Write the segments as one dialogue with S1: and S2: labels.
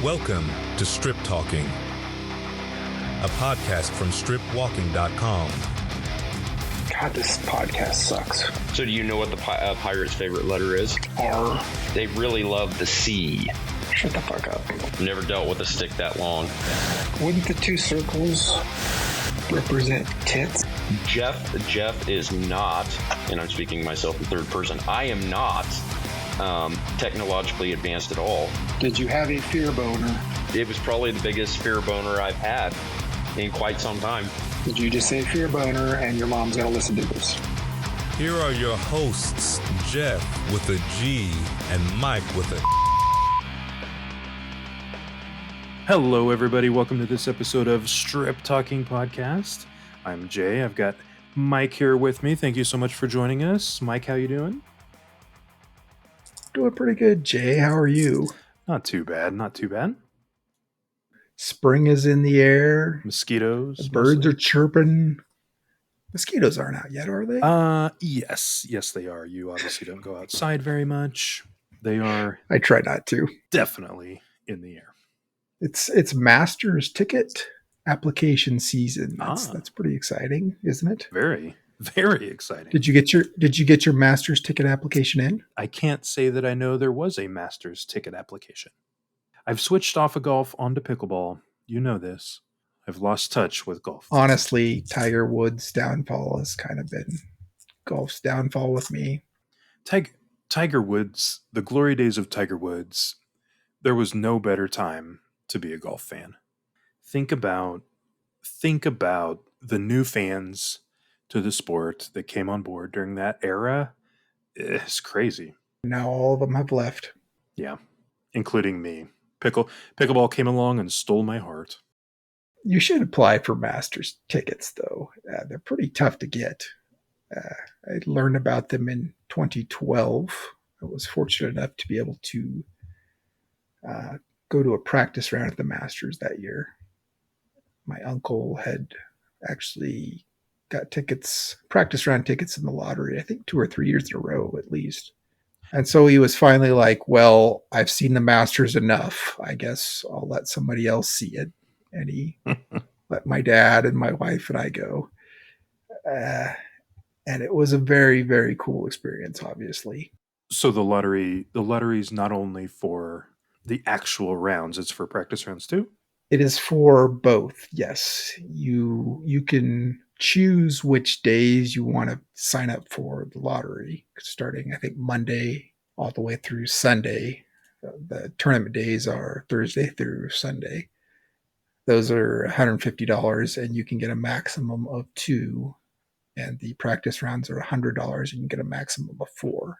S1: Welcome to Strip Talking, a podcast from stripwalking.com.
S2: God, this podcast sucks.
S3: So do you know what the pirate's favorite letter is?
S2: R.
S3: They really love the C.
S2: Shut the fuck up.
S3: Never dealt with a stick that long.
S2: Wouldn't the two circles represent tits?
S3: Jeff is not, and I'm speaking myself in third person, I am not technologically advanced at all.
S2: Did you have a fear boner?
S3: It was probably the biggest fear boner I've had in quite some time.
S2: Did you just say fear boner and your mom's gonna listen to this?
S1: Here are your hosts, Jeff with a G and Mike with a...
S4: Hello, everybody. Welcome to this episode of Strip Talking Podcast. I'm Jay. I've got Mike here with me. Thank you so much for joining us. Mike, how you doing?
S2: Doing pretty good, Jay. How are you?
S4: Not too bad. Not too bad.
S2: Spring is in the air.
S4: Mosquitoes.
S2: The birds are chirping. Mosquitoes aren't out yet, are they?
S4: Yes. Yes, they are. You obviously don't go outside very much. They are
S2: I try not to.
S4: definitely in the air.
S2: It's Masters ticket application season. That's pretty exciting, isn't it?
S4: Very, very exciting.
S2: Did you get your Masters ticket application in?
S4: I can't say that I know there was a Masters ticket application. I've switched off of golf onto pickleball. You know this. I've lost touch with golf.
S2: Honestly, Tiger Woods' downfall has kind of been golf's downfall with me.
S4: Tiger Woods, the glory days of Tiger Woods, there was no better time to be a golf fan. Think about the new fans to the sport that came on board during that era. It's crazy.
S2: Now all of them have left.
S4: Yeah, including me. Pickleball came along and stole my heart.
S2: You should apply for Masters tickets, though. They're pretty tough to get. I learned about them in 2012. I was fortunate enough to be able to go to a practice round at the Masters that year. My uncle had actually got practice round tickets in the lottery, I think 2 or 3 years in a row at least. And so he was finally like, well, I've seen the Masters enough. I guess I'll let somebody else see it. And he let my dad and my wife and I go. And it was a very, very cool experience, obviously.
S4: So the lottery's not only for the actual rounds, it's for practice rounds too?
S2: It is for both, yes. You can choose which days you want to sign up for the lottery, starting, I think, Monday all the way through Sunday. The tournament days are Thursday through Sunday. Those are $150, and you can get a maximum of 2. And the practice rounds are $100, and you can get a maximum of 4.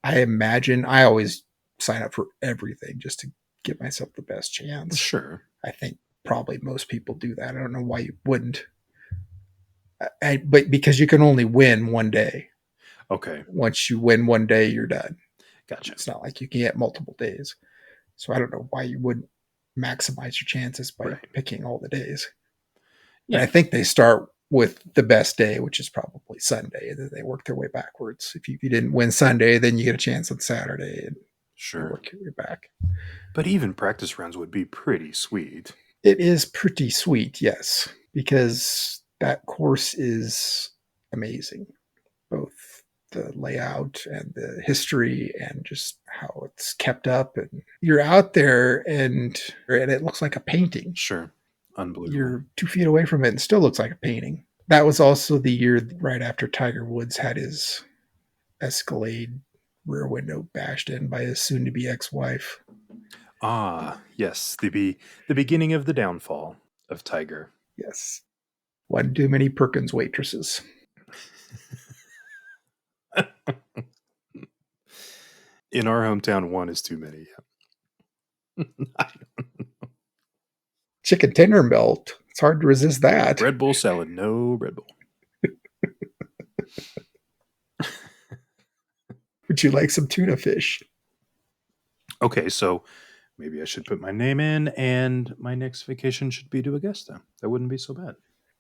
S2: I imagine I always sign up for everything just to give myself the best chance.
S4: Sure.
S2: I think probably most people do that. I don't know why you wouldn't. But because you can only win one day.
S4: Okay.
S2: Once you win one day, you're done.
S4: Gotcha.
S2: It's not like you can get multiple days. So I don't know why you wouldn't maximize your chances by picking all the days. Yeah. And I think they start with the best day, which is probably Sunday, and then they work their way backwards. If you didn't win Sunday, then you get a chance on Saturday and work your way back.
S4: But even practice rounds would be pretty sweet.
S2: It is pretty sweet, yes, because that course is amazing. Both the layout and the history and just how it's kept up. And you're out there and it looks like a painting.
S4: Sure. Unbelievable.
S2: You're 2 feet away from it and still looks like a painting. That was also the year right after Tiger Woods had his Escalade rear window bashed in by his soon-to-be ex-wife.
S4: Ah, yes. The beginning of the downfall of Tiger.
S2: Yes. One too many Perkins waitresses.
S4: In our hometown, one is too many. Yeah.
S2: Chicken tender melt. It's hard to resist that.
S4: Red Bull salad. No Red Bull.
S2: Would you like some tuna fish?
S4: Okay, so maybe I should put my name in, and my next vacation should be to Augusta. That wouldn't be so bad.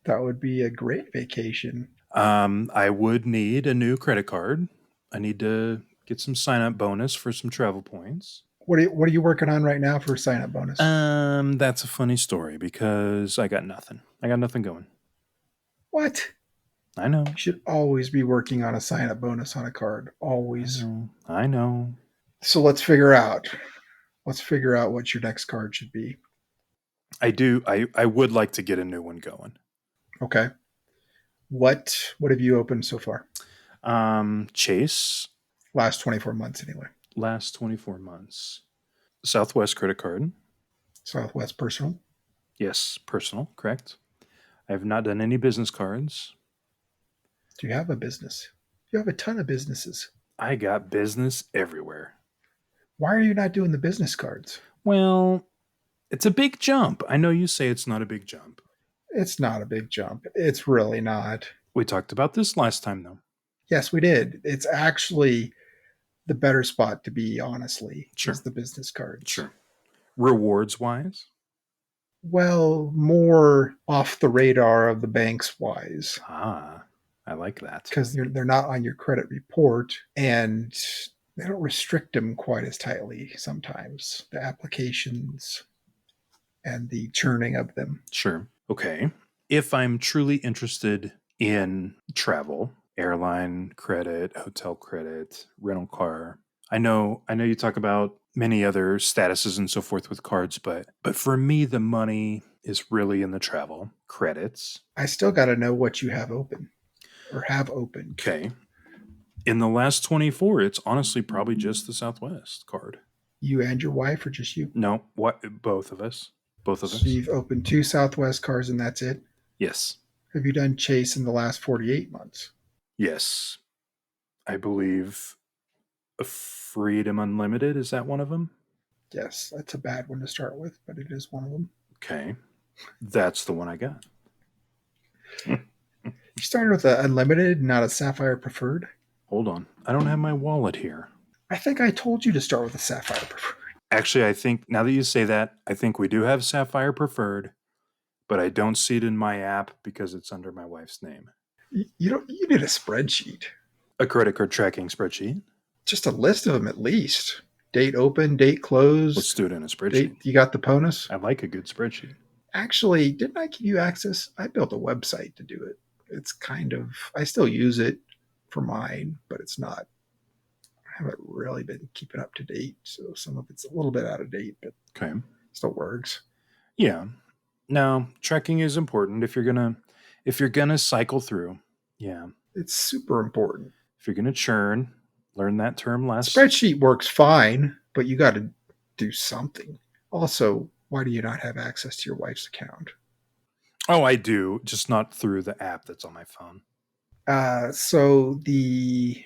S2: That would be a great vacation.
S4: I would need a new credit card. I need to get some sign-up bonus for some travel points.
S2: What are you working on right now for a sign up bonus?
S4: That's a funny story because I got nothing. I got nothing going.
S2: What?
S4: I know.
S2: You should always be working on a sign up bonus on a card. Always.
S4: I know.
S2: So let's figure out. Let's figure out what your next card should be.
S4: I do. I would like to get a new one going.
S2: Okay. What have you opened so far?
S4: Chase.
S2: Last 24 months anyway.
S4: Last 24 months. Southwest credit card.
S2: Southwest personal.
S4: Yes, personal, correct. I have not done any business cards.
S2: Do you have a business? You have a ton of businesses.
S4: I got business everywhere.
S2: Why are you not doing the business cards?
S4: Well, it's a big jump. I know you say it's not a big jump.
S2: It's not a big jump. It's really not.
S4: We talked about this last time, though.
S2: Yes, we did. It's actually the better spot to be, honestly,
S4: Sure.
S2: is the business cards.
S4: Sure. Rewards wise?
S2: Well, more off the radar of the banks wise.
S4: Ah, I like that.
S2: Because they're not on your credit report and they don't restrict them quite as tightly sometimes. The applications and the churning of them.
S4: Sure. Okay. If I'm truly interested in travel, airline credit, hotel credit, rental car, I know you talk about many other statuses and so forth with cards, but for me the money is really in the travel credits.
S2: I still got to know what you have open or have open.
S4: Okay. In the last 24, it's honestly probably just the Southwest card.
S2: You and your wife, or just you?
S4: No, what? Both of us. Both of us.
S2: So you've opened 2 Southwest cards and that's it?
S4: Yes.
S2: Have you done Chase in the last 48 months?
S4: Yes. I believe Freedom Unlimited, is that one of them?
S2: Yes, that's a bad one to start with, but it is one of them.
S4: Okay. That's the one I got.
S2: You started with an Unlimited, not a Sapphire Preferred?
S4: Hold on. I don't have my wallet here.
S2: I think I told you to start with a Sapphire Preferred.
S4: Actually, I think, now that you say that, I think we do have Sapphire Preferred, but I don't see it in my app because it's under my wife's name.
S2: You need a spreadsheet.
S4: A credit card tracking spreadsheet?
S2: Just a list of them at least. Date open, date closed.
S4: Let's do it in a spreadsheet.
S2: You got the bonus?
S4: I like a good spreadsheet.
S2: Actually, didn't I give you access? I built a website to do it. It's kind of, I still use it for mine, but it's not, I haven't really been keeping up to date. So some of it's a little bit out of date, but
S4: okay,
S2: still works.
S4: Yeah. No, tracking is important if you're gonna cycle through. Yeah.
S2: It's super important.
S4: If you're gonna churn, learn that term last.
S2: Spreadsheet works fine, but you got to do something. Also, why do you not have access to your wife's account?
S4: Oh, I do, just not through the app that's on my phone.
S2: So the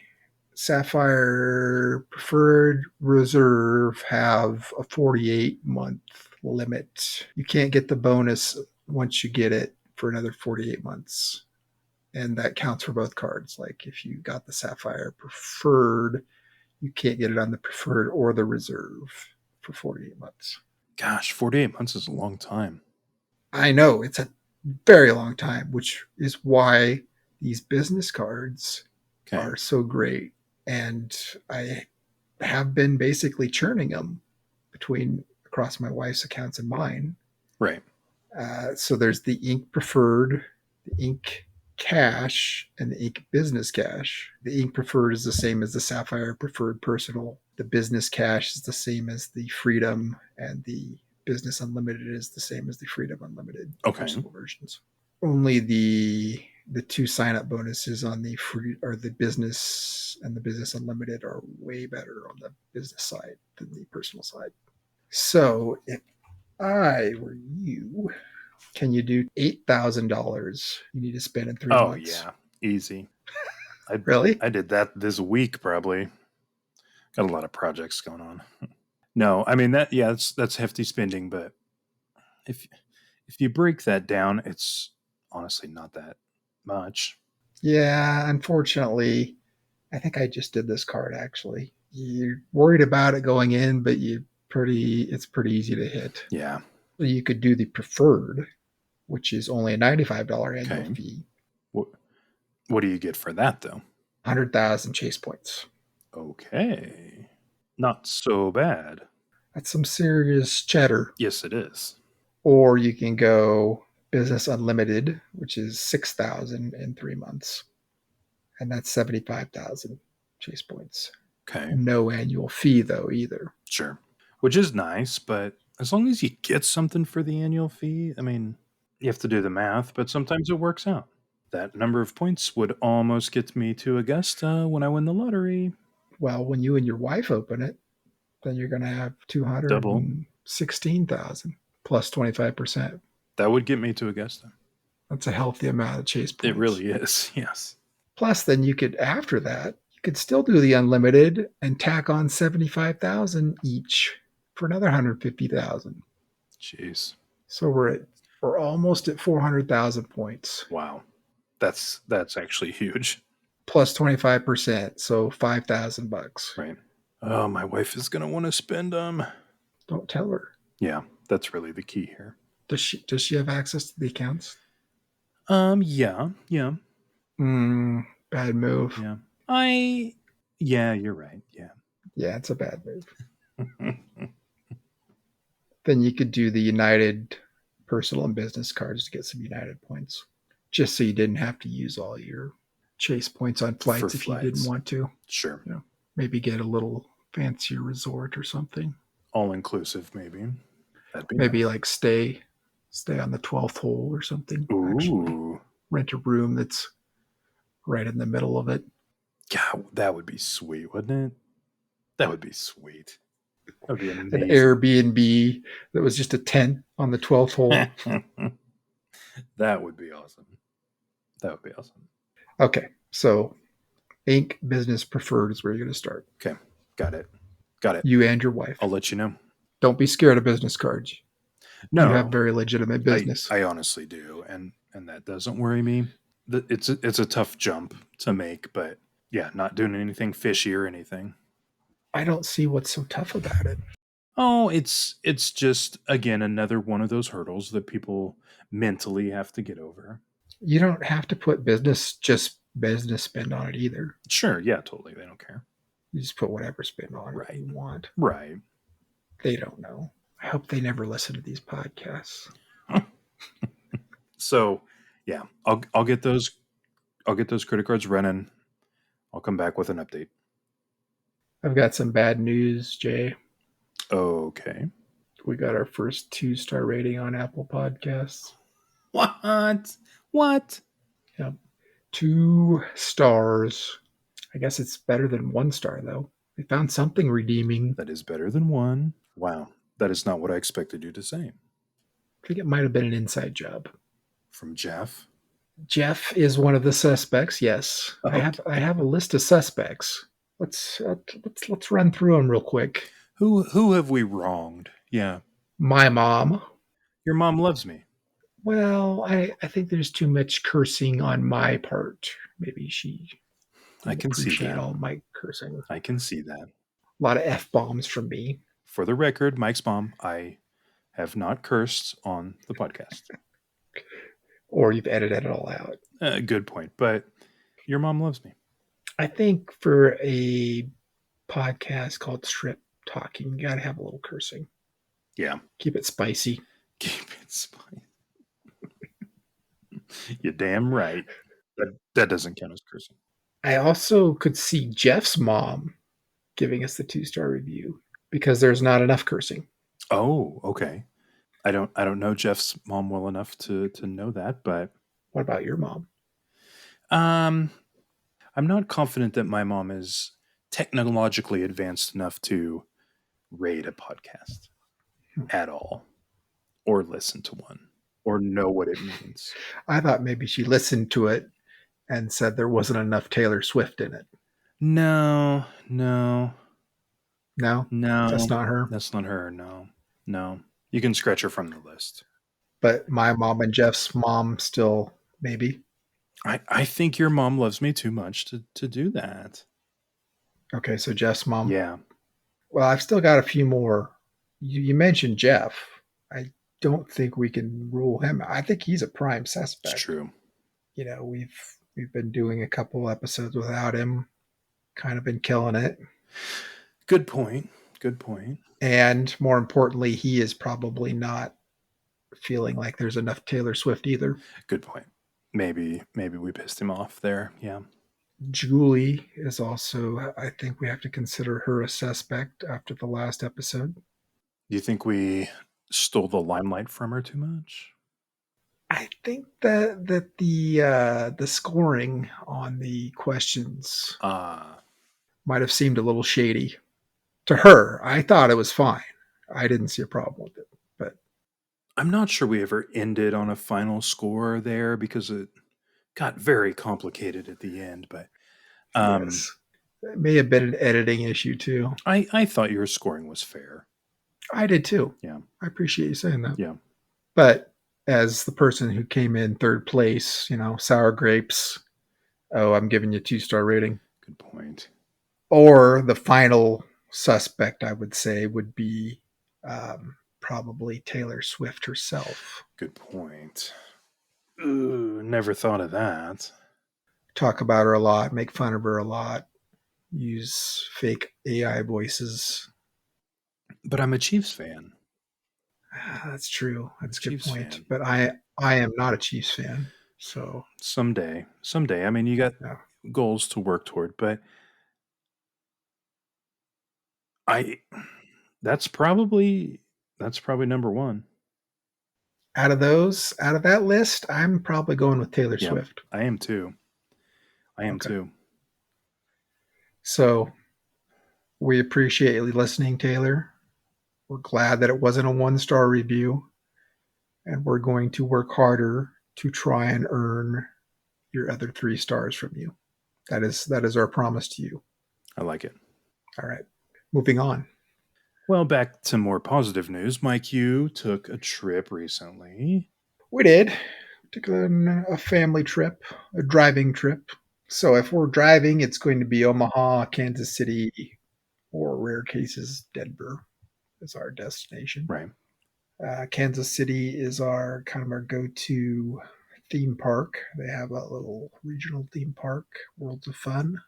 S2: Sapphire Preferred Reserve have a 48-month limit. You can't get the bonus once you get it for another 48 months. And that counts for both cards. Like if you got the Sapphire Preferred, you can't get it on the Preferred or the Reserve for 48 months.
S4: Gosh, 48 months is a long time.
S2: I know, it's a very long time, which is why these business cards are so great. And I have been basically churning them across my wife's accounts and mine.
S4: Right.
S2: So there's the Ink Preferred, the Ink Cash, and the Ink Business Cash. The Ink Preferred is the same as the Sapphire Preferred Personal. The Business Cash is the same as the Freedom, and the Business Unlimited is the same as the Freedom Unlimited personal versions. Only the 2 sign-up bonuses on the free or the business and the Business Unlimited are way better on the business side than the personal side. So if I were you, can you do $8,000 you need to spend in 3 months?
S4: Oh, yeah. Easy.
S2: Really?
S4: I did that this week, probably. Got a lot of projects going on. No, I mean, that's hefty spending, but if you break that down, it's honestly not that much.
S2: Yeah, unfortunately, I think I just did this card, actually. You're worried about it going in, but it's pretty easy to hit.
S4: Yeah.
S2: You could do the Preferred, which is only a $95 annual fee.
S4: What do you get for that, though?
S2: 100,000 chase points.
S4: Okay. Not so bad.
S2: That's some serious cheddar.
S4: Yes, it is.
S2: Or you can go business unlimited, which is 6,000 in 3 months. And that's 75,000 chase points.
S4: Okay.
S2: No annual fee though either.
S4: Sure. Which is nice, but as long as you get something for the annual fee, I mean, you have to do the math, but sometimes it works out. That number of points would almost get me to Augusta when I win the lottery.
S2: Well, when you and your wife open it, then you're going to have
S4: Double.
S2: 216,000 plus 25%.
S4: That would get me to Augusta.
S2: That's a healthy amount of chase points.
S4: It really is, yes.
S2: Plus, then you could, after that, you could still do the unlimited and tack on 75,000 each for another 150,000.
S4: Jeez.
S2: So we're almost at 400,000 points.
S4: Wow. That's actually huge.
S2: Plus 25%, so $5,000.
S4: Right. Oh, my wife is gonna want to spend them.
S2: Don't tell her.
S4: Yeah, that's really the key here.
S2: Does she have access to the accounts?
S4: Yeah.
S2: Bad move.
S4: Yeah, you're right. Yeah.
S2: Yeah, it's a bad move. Then you could do the United personal and business cards to get some United points, just so you didn't have to use all your chase points on flights if you didn't want to.
S4: Sure.
S2: You know, maybe get a little fancier resort or something.
S4: All inclusive, maybe. That'd be
S2: maybe
S4: nice.
S2: like stay on the 12th hole or something.
S4: Ooh.
S2: Actually, rent a room that's right in the middle of it.
S4: God, that would be sweet, wouldn't it? That would be sweet. That would be amazing.
S2: An Airbnb that was just a tent on the 12th hole.
S4: That would be awesome. That would be awesome.
S2: Okay, so Inc. Business Preferred is where you're going to start.
S4: Okay, got it.
S2: You and your wife.
S4: I'll let you know.
S2: Don't be scared of business cards.
S4: No,
S2: you have very legitimate business.
S4: I honestly do, and that doesn't worry me. It's a tough jump to make, but yeah, not doing anything fishy or anything.
S2: I don't see what's so tough about it.
S4: Oh, it's just, again, another one of those hurdles that people mentally have to get over.
S2: You don't have to put business spend on it either.
S4: Sure, yeah, totally. They don't care.
S2: You just put whatever spend on it
S4: Right.
S2: you want.
S4: Right.
S2: They don't know. I hope they never listen to these podcasts.
S4: So, yeah, I'll get those credit cards running. I'll come back with an update.
S2: I've got some bad news, Jay.
S4: Okay.
S2: We got our first 2-star rating on Apple Podcasts.
S4: What?
S2: Yep. 2 stars. I guess it's better than 1 star, though. They found something redeeming.
S4: That is better than 1. Wow. That is not what I expected you to say.
S2: I think it might have been an inside job.
S4: From Jeff?
S2: Jeff is one of the suspects, yes.
S4: Okay.
S2: I have a list of suspects. Let's run through them real quick.
S4: Who have we wronged? Yeah.
S2: My mom.
S4: Your mom loves me.
S2: Well, I think there's too much cursing on my part. Maybe she
S4: I can see
S2: appreciate
S4: that.
S2: all my cursing.
S4: I can see that.
S2: A lot of F-bombs from me.
S4: For the record, Mike's mom, I have not cursed on the podcast.
S2: Or you've edited it all out.
S4: Good point. But your mom loves me.
S2: I think for a podcast called Strip Talking, you got to have a little cursing.
S4: Yeah.
S2: Keep it spicy.
S4: Keep it spicy. You're damn right. That doesn't count as cursing.
S2: I also could see Jeff's mom giving us the 2-star review because there's not enough cursing.
S4: Oh, okay. I don't know Jeff's mom well enough to know that, but
S2: what about your mom?
S4: I'm not confident that my mom is technologically advanced enough to rate a podcast at all, or listen to one, or know what it means.
S2: I thought maybe she listened to it and said there wasn't enough Taylor Swift in it.
S4: No.
S2: That's not her.
S4: That's not her. No. You can scratch her from the list.
S2: But my mom and Jeff's mom still maybe.
S4: I think your mom loves me too much to do that.
S2: Okay, so Jeff's mom.
S4: Yeah.
S2: Well, I've still got a few more. You mentioned Jeff. I don't think we can rule him. I think he's a prime suspect.
S4: It's true.
S2: You know, we've been doing a couple episodes without him. Kind of been killing it.
S4: Good point. Good point.
S2: And more importantly, he is probably not feeling like there's enough Taylor Swift either.
S4: Good point. Maybe we pissed him off there. Yeah.
S2: Julie is also, I think we have to consider her a suspect after the last episode.
S4: Do you think we stole the limelight from her too much?
S2: I think that the scoring on the questions might have seemed a little shady to her. I thought it was fine. I didn't see a problem with it, but
S4: I'm not sure we ever ended on a final score there because it got very complicated at the end. But
S2: yes, it may have been an editing issue too.
S4: I thought your scoring was fair.
S2: I did too.
S4: Yeah.
S2: I appreciate you saying that.
S4: Yeah.
S2: But as the person who came in third place, sour grapes. Oh, I'm giving you 2-star rating.
S4: Good point.
S2: Or the final suspect, I would say, would be probably Taylor Swift herself.
S4: Good point. Ooh, never thought of that.
S2: Talk about her a lot, make fun of her a lot, use fake AI voices.
S4: But I'm a Chiefs fan.
S2: That's true. That's a good
S4: Chiefs
S2: point.
S4: fan.
S2: But I am not a Chiefs fan. So
S4: someday. I mean, you got
S2: yeah.
S4: goals to work toward, but that's probably number one.
S2: Out of that list, I'm probably going with Taylor Swift.
S4: I am too.
S2: So we appreciate you listening, Taylor. We're glad that it wasn't a 1-star review, and we're going to work harder to try and earn your other 3 stars from you. That is our promise to you.
S4: I like it.
S2: All right. Moving on.
S4: Well, back to more positive news. Mike, you took a trip recently.
S2: We did. We took a family trip, a driving trip. So if we're driving, it's going to be Omaha, Kansas City, or rare cases, Denver is our destination.
S4: Right.
S2: Kansas City is our go-to theme park. They have a little regional theme park, Worlds of Fun,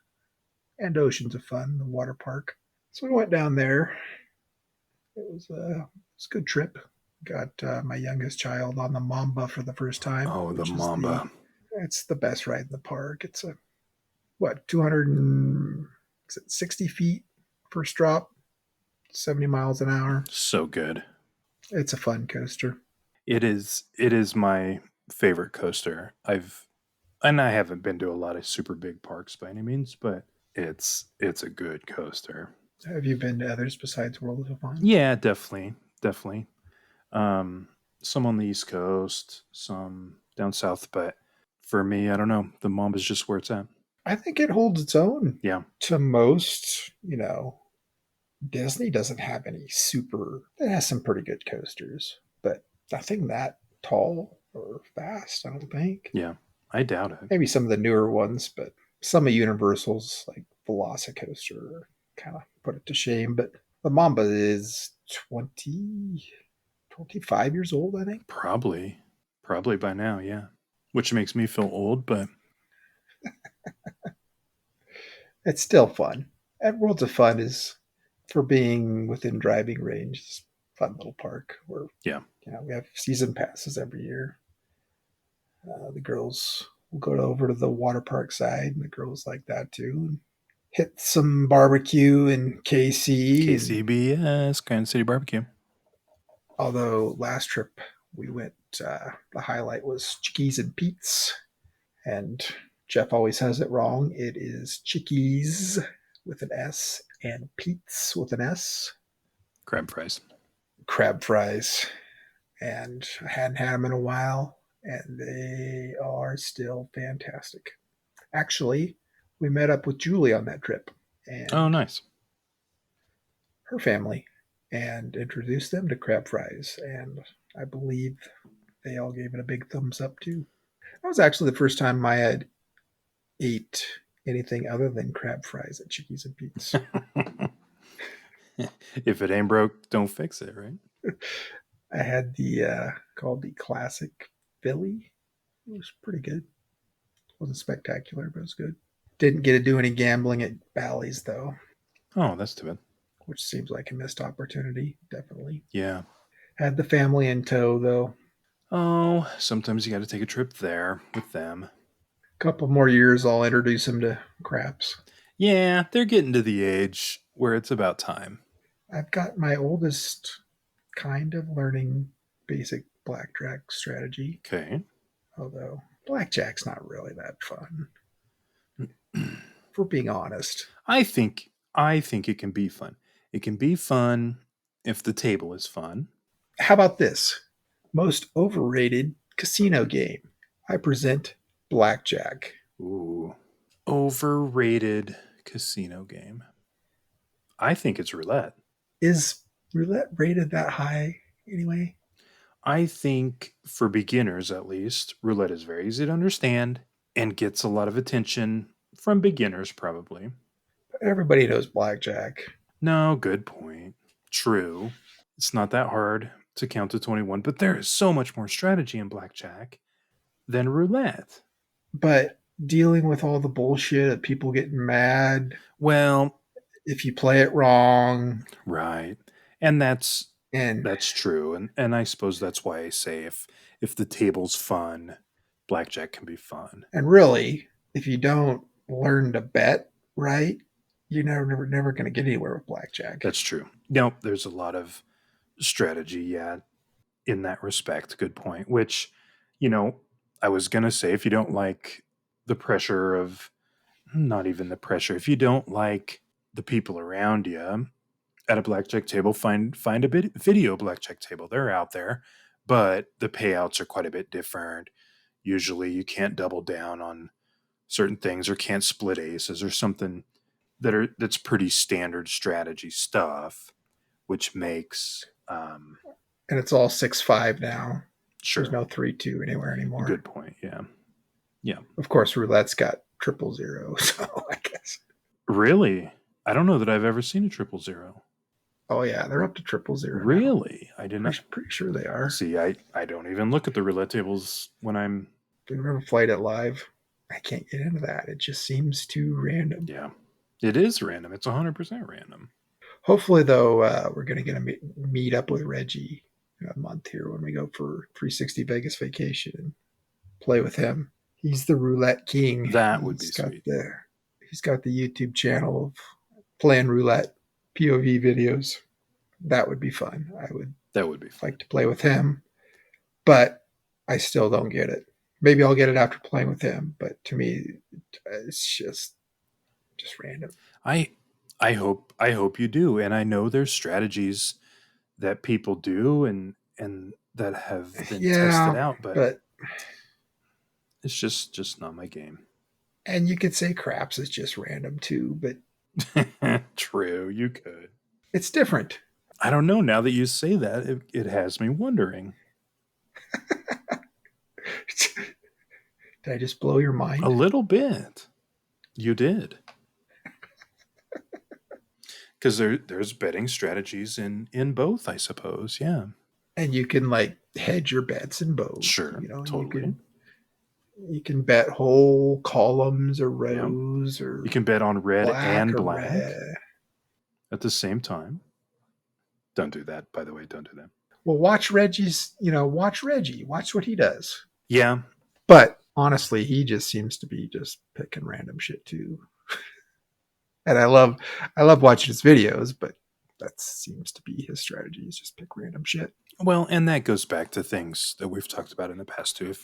S2: and Oceans of Fun, the water park. So we went down there. It was a good trip. Got my youngest child on the Mamba for the first time.
S4: Oh, the Mamba.
S2: It's the best ride in the park. It's 260 feet first drop, 70 miles an hour.
S4: So good.
S2: It's a fun coaster.
S4: It is my favorite coaster. I haven't been to a lot of super big parks by any means, but it's a good coaster.
S2: Have you been to others besides World of Fun?
S4: Yeah, definitely. Some on the East Coast, some down south, but for me, I don't know. The Mamba's just where it's at.
S2: I think it holds its own.
S4: Yeah.
S2: To most, Disney doesn't have any super. It has some pretty good coasters, but nothing that tall or fast. I don't think.
S4: Yeah, I doubt it.
S2: Maybe some of the newer ones, but some of Universal's like Velocicoaster kind of put it to shame. But the Mamba is 25 years old, I think.
S4: Probably by now, yeah. Which makes me feel old, but
S2: it's still fun. And Worlds of Fun is, for being within driving range, it's a fun little park where we have season passes every year. The girls will go over to the water park side, and the girls like that too. And hit some barbecue in
S4: KCBS, Kansas City Barbecue.
S2: Although last trip we went, the highlight was Chickies and Pete's, and Jeff always has it wrong. It is Chickies with an S and Pete's with an S.
S4: Crab fries.
S2: And I hadn't had them in a while, and they are still fantastic. Actually, we met up with Julie on that trip. And
S4: oh, nice.
S2: Her family, and introduced them to crab fries, and I believe they all gave it a big thumbs up too. That was actually the first time I had ate anything other than crab fries at Chickies and Pete's.
S4: If it ain't broke, don't fix it, right?
S2: I had the called the Classic Philly. It was pretty good. It wasn't spectacular, but it was good. Didn't get to do any gambling at Bally's though.
S4: Oh, that's too bad.
S2: which seems like a missed opportunity. Definitely.
S4: Yeah.
S2: Had the family in tow, though.
S4: Oh, sometimes you got to take a trip there with them.
S2: Couple more years, I'll introduce him to craps.
S4: Yeah, they're getting to the age where it's about time.
S2: I've got my oldest kind of learning basic blackjack strategy,
S4: Okay.
S2: although blackjack's not really that fun, if we're being honest.
S4: I think it can be fun. It can be fun if the table is fun.
S2: How about this? Most overrated casino game. I present blackjack.
S4: Ooh. Overrated casino game. I think it's roulette.
S2: Is roulette rated that high anyway?
S4: I think for beginners at least, roulette is very easy to understand and gets a lot of attention from beginners probably.
S2: Everybody knows blackjack.
S4: No, good point. True. It's not that hard to count to 21, but there is so much more strategy in blackjack than roulette.
S2: But dealing with all the bullshit of people getting mad
S4: Well,
S2: if you play it wrong,
S4: right. And that's
S2: and
S4: true. And I suppose that's why I say if the table's fun, blackjack can be fun.
S2: and really, if you don't learn to bet right, you're never going to get anywhere with blackjack.
S4: That's true. No, there's a lot of strategy, yeah, in that respect. Good point. Which, I was gonna say if you don't like the pressure of not even the pressure, if you don't like the people around you at a blackjack table, find a bit video blackjack table. They're out there, but the payouts are quite a bit different. Usually you can't double down on certain things or can't split aces or something that's pretty standard strategy stuff, which makes
S2: And it's all 6-5 now.
S4: sure.
S2: There's no 3-2 anywhere anymore.
S4: Good point. Yeah. Yeah.
S2: Of course, roulette's got 000, so I guess.
S4: Really? I don't know that I've ever seen a 000.
S2: Oh yeah, they're up to 000.
S4: Really? I didn't.
S2: Pretty sure they are.
S4: See, I don't even look at the roulette tables when I'm.
S2: We've never played it live. I can't get into that. It just seems too random.
S4: Yeah, it is random. It's 100% random.
S2: Hopefully, though, we're going to get a meet up with Reggie in a month here when we go for 360 Vegas vacation and play with him. He's the roulette king.
S4: That would be sweet.
S2: He's got the YouTube channel of playing roulette POV videos. That would be fun.
S4: That would be fun.
S2: Like to play with him, but I still don't get it. Maybe I'll get it after playing with him, but to me, it's just random.
S4: I hope you do, and I know there's strategies that people do and that have been tested out, but it's just not my game.
S2: And you could say craps is just random too, but
S4: true, you could.
S2: It's different.
S4: I don't know. Now that you say that, it has me wondering.
S2: Did I just blow your mind?
S4: A little bit. You did. Because there's betting strategies in both, I suppose. Yeah.
S2: And you can like hedge your bets in both.
S4: Sure. Totally.
S2: You can bet whole columns or rows, or
S4: you can bet on red and black
S2: red
S4: at the same time. Don't do that, by the way. Don't do that.
S2: Well, watch Reggie's. Watch Reggie. Watch what he does.
S4: Yeah.
S2: But honestly, he just seems to be just picking random shit too. And I love watching his videos, but that seems to be his strategy, is just pick random shit.
S4: Well, and that goes back to things that we've talked about in the past too.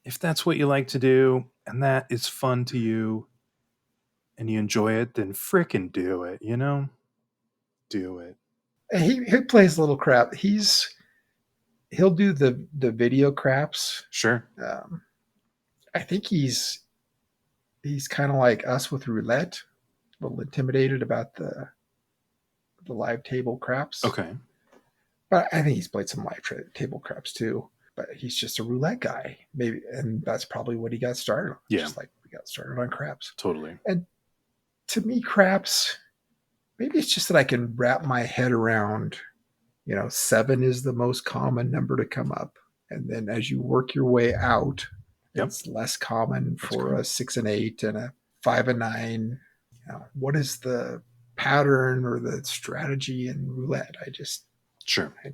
S4: If that's what you like to do and that is fun to you and you enjoy it, then frickin' do it, Do it.
S2: And he plays little crap. He'll do the video craps.
S4: Sure.
S2: I think he's kind of like us with roulette, a little intimidated about the live table craps.
S4: Okay.
S2: But I think he's played some live table craps too. But he's just a roulette guy, maybe, and that's probably what he got started on.
S4: Yeah.
S2: Just like we got started on craps.
S4: Totally.
S2: And to me, craps, maybe it's just that I can wrap my head around, 7 is the most common number to come up. And then as you work your way out, it's less common for a 6 and 8 and a 5 and 9. What is the pattern or the strategy in roulette.
S4: Sure.
S2: I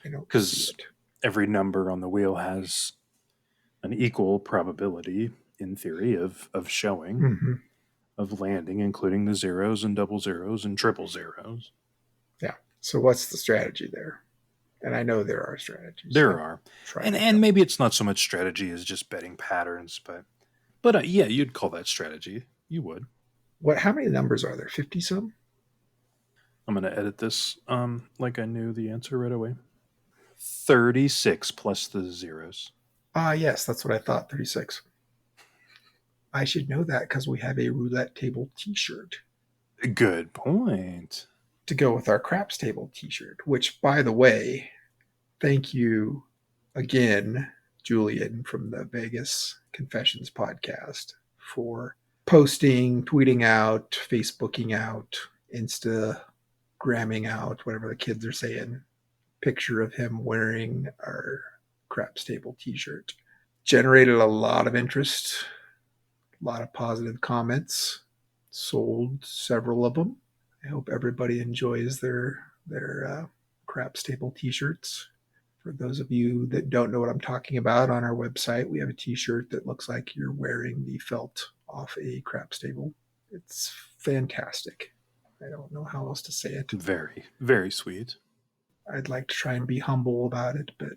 S2: don't
S4: 'Cause
S2: see it.
S4: every number on the wheel has an equal probability, in theory, of showing,
S2: Hmm.
S4: of landing, including the zeros and double zeros and triple zeros.
S2: Yeah. So what's the strategy there? And I know there are strategies.
S4: There are.
S2: Try
S4: And maybe it's not so much strategy as just betting patterns, but yeah, you'd call that strategy. You would.
S2: how many numbers are there? 50 some?
S4: I'm going to edit this like I knew the answer right away. 36 plus the zeros.
S2: Yes, that's what I thought. 36. I should know that because we have a roulette table T-shirt
S4: Good point.
S2: to go with our craps table T-shirt. Which, by the way, thank you again, Julian from the Vegas Confessions podcast, for posting, tweeting out, Facebooking out, Instagramming out, whatever the kids are saying, picture of him wearing our craps table T-shirt. Generated a lot of interest, a lot of positive comments, sold several of them. I hope everybody enjoys their craps table T-shirts. For those of you that don't know what I'm talking about, on our website we have a T-shirt that looks like you're wearing the felt off a craps table. It's fantastic. I don't know how else to say it.
S4: Very, very sweet.
S2: I'd like to try and be humble about it, but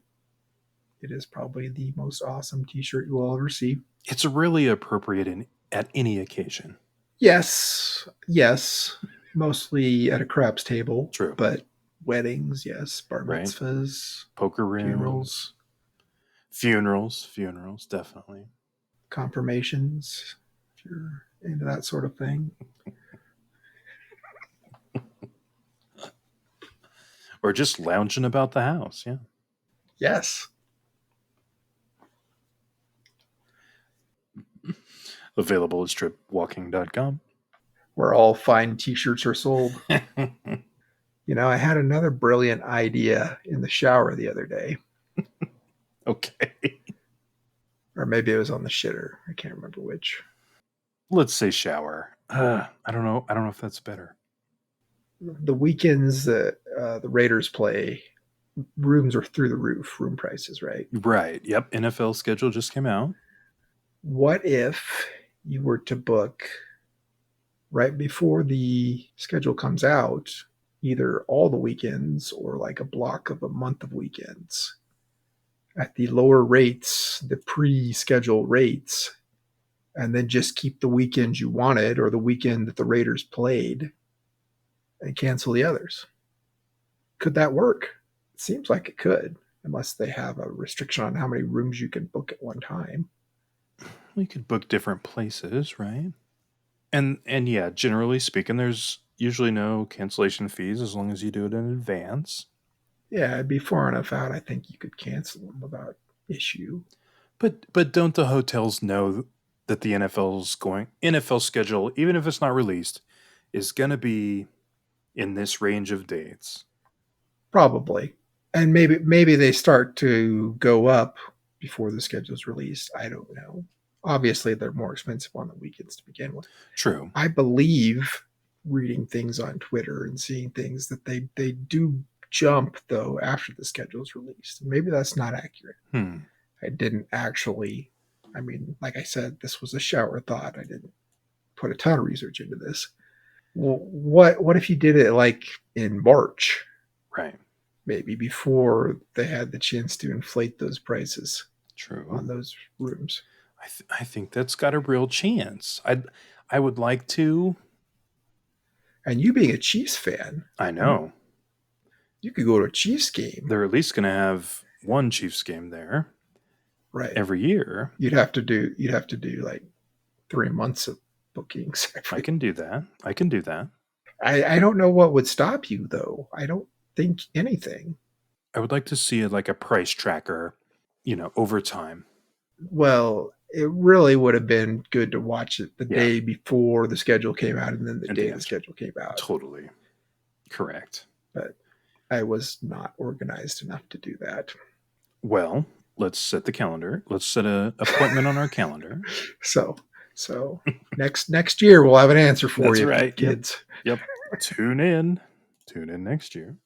S2: it is probably the most awesome T-shirt you will ever see.
S4: It's really appropriate at any occasion.
S2: Yes, mostly at a craps table.
S4: True.
S2: But weddings, yes, bar
S4: Right.
S2: mitzvahs,
S4: Poker rooms. Funerals, definitely.
S2: confirmations, if you're into that sort of thing.
S4: Or just lounging about the house, yeah.
S2: Yes.
S4: Available at stripwalking.com.
S2: Where all fine T-shirts are sold. You know, I had another brilliant idea in the shower the other day.
S4: Okay.
S2: Or maybe it was on the shitter. I can't remember which.
S4: Let's say shower. I don't know if that's better.
S2: The weekends that the Raiders play, rooms are through the roof, room prices, right?
S4: Right. Yep. NFL schedule just came out.
S2: What if you were to book right before the schedule comes out, either all the weekends or like a block of a month of weekends at the lower rates, the pre-schedule rates, and then just keep the weekends you wanted or the weekend that the Raiders played and cancel the others? Could that work? It seems like it could, unless they have a restriction on how many rooms you can book at one time.
S4: We could book different places, right? And yeah, generally speaking, there's usually no cancellation fees as long as you do it in advance.
S2: Yeah, it'd be far enough out. I think you could cancel them without issue.
S4: But don't the hotels know that the NFL schedule, even if it's not released, is going to be in this range of dates?
S2: Probably. And maybe they start to go up before the schedule's released. I don't know. Obviously, they're more expensive on the weekends to begin with.
S4: True.
S2: I believe, reading things on Twitter and seeing things, that they do jump, though, after the schedule's released. Maybe that's not accurate. I didn't actually, like I said, this was a shower thought. I didn't put a ton of research into this. Well, what if you did it like in March?
S4: Right.
S2: Maybe before they had the chance to inflate those prices.
S4: True.
S2: On those rooms.
S4: I think that's got a real chance. I would like to.
S2: And you being a Chiefs fan,
S4: I know.
S2: You could go to a Chiefs game.
S4: They're at least going to have one Chiefs game there,
S2: right?
S4: Every year.
S2: You'd have to do like 3 months of bookings.
S4: I can do that.
S2: I don't know what would stop you, though. I don't think anything.
S4: I would like to see it like a price tracker, over time.
S2: Well, it really would have been good to watch it the day before the schedule came out and then the day the schedule came out.
S4: Totally. Correct.
S2: But I was not organized enough to do that.
S4: Well, let's set the calendar. Let's set an appointment on our calendar.
S2: So next year we'll have an answer for you,
S4: right,
S2: kids.
S4: Yep. Tune in. Tune in next year.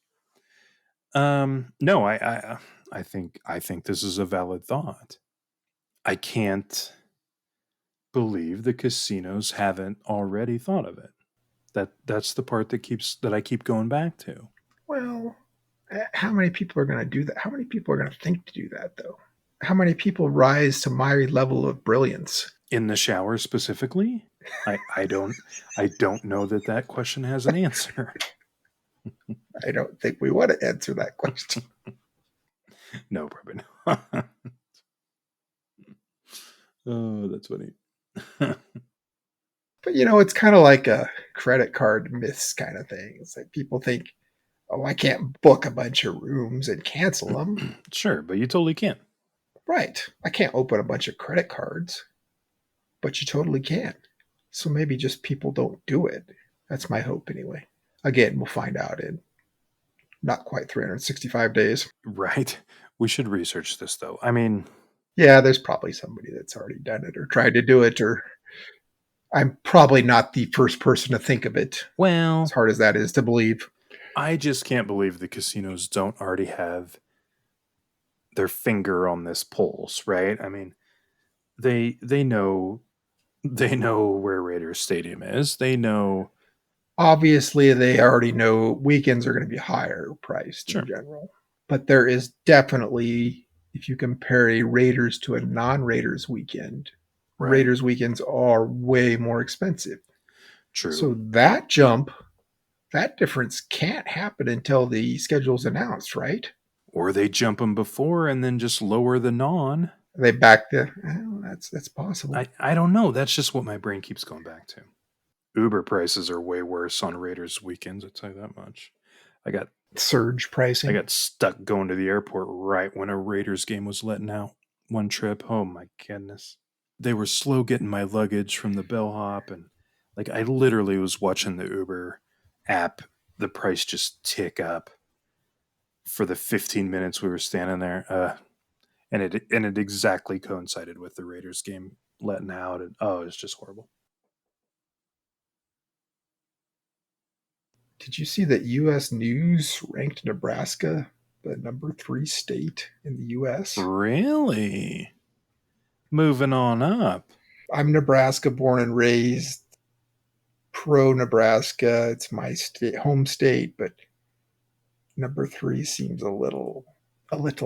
S4: No, I think this is a valid thought. I can't believe the casinos haven't already thought of it. That's the part that I keep going back to.
S2: Well, how many people are going to do that? How many people are going to think to do that, though? How many people rise to my level of brilliance?
S4: In the shower specifically, I don't know that question has an answer.
S2: I don't think we want to answer that question.
S4: No, probably not. Oh, that's funny.
S2: But it's kind of like a credit card myths kind of thing. It's like people think, oh, I can't book a bunch of rooms and cancel them.
S4: Sure, but you totally can.
S2: Right. I can't open a bunch of credit cards, but you totally can. So maybe just people don't do it. That's my hope anyway. Again, we'll find out in not quite 365 days.
S4: Right. We should research this though. I mean,
S2: Yeah, there's probably somebody that's already done it or tried to do it, or I'm probably not the first person to think of it,
S4: well,
S2: as hard as that is to believe.
S4: I just can't believe the casinos don't already have their finger on this pulse, right? I mean, they know where Raiders Stadium is. They know.
S2: Obviously, they already know weekends are going to be higher priced
S4: Sure.
S2: in general. But there is definitely, if you compare a Raiders to a non Raiders weekend,
S4: Right.
S2: Raiders weekends are way more expensive.
S4: True.
S2: So that jump, that difference can't happen until the schedule's announced, right?
S4: Or they jump them before and then just lower the non.
S2: They back the. Well, that's possible.
S4: I don't know. That's just what my brain keeps going back to. Uber prices are way worse on Raiders weekends. I'll tell you that much. I got
S2: Surge pricing.
S4: I got stuck going to the airport right when a Raiders game was letting out one trip. Oh my goodness. They were slow getting my luggage from the bellhop, and like I literally was watching the Uber app, the price just tick up for the 15 minutes we were standing there. And it exactly coincided with the Raiders game letting out, and oh, it's just horrible.
S2: Did you see that U.S. News ranked Nebraska the number 3 state in the U.S.?
S4: Really? Moving on up.
S2: I'm Nebraska born and raised, pro Nebraska. It's my home state, but number 3 seems a little